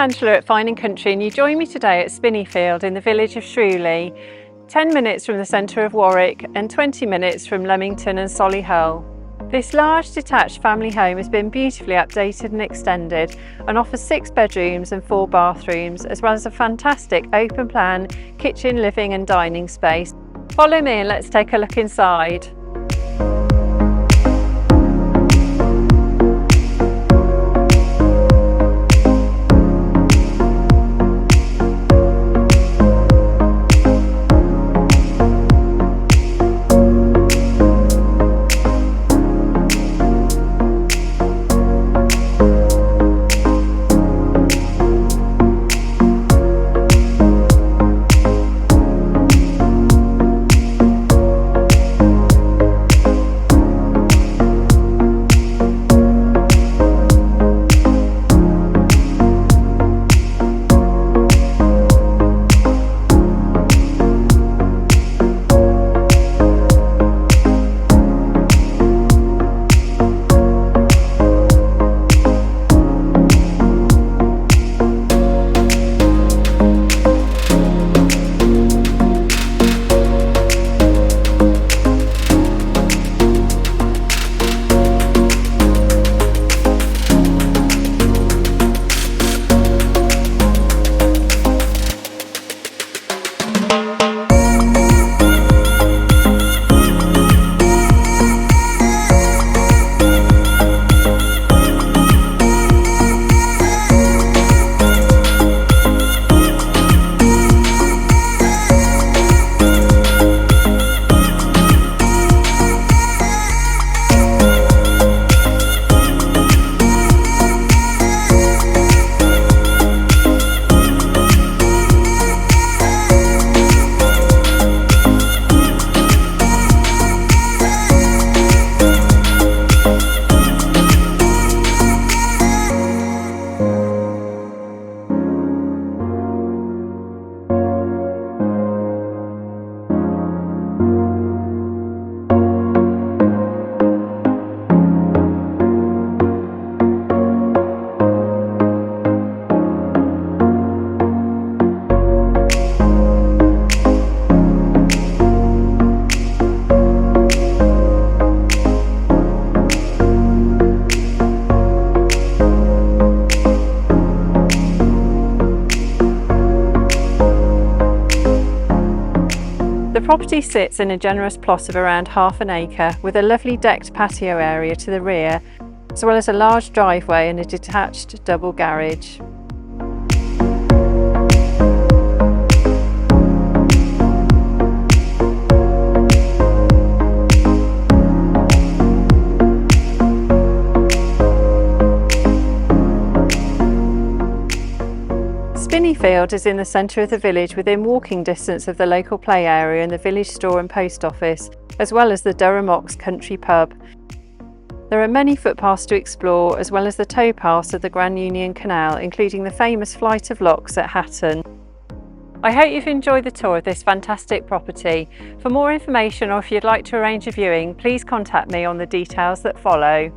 Angela at Fine & Country and you join me today at Spinney Field in the village of Shrewley, 10 minutes from the centre of Warwick and 20 minutes from Leamington and Solihull. This large detached family home has been beautifully updated and extended and offers 6 bedrooms and 4 bathrooms, as well as a fantastic open plan kitchen, living and dining space. Follow me and let's take a look inside. The property sits in a generous plot of around half an acre with a lovely decked patio area to the rear, as well as a large driveway and a detached double garage. Spinney Field is in the centre of the village within walking distance of the local play area and the village store and post office, as well as the Durham Ox Country Pub. There are many footpaths to explore, as well as the towpaths of the Grand Union Canal, including the famous Flight of Locks at Hatton. I hope you've enjoyed the tour of this fantastic property. For more information or if you'd like to arrange a viewing, please contact me on the details that follow.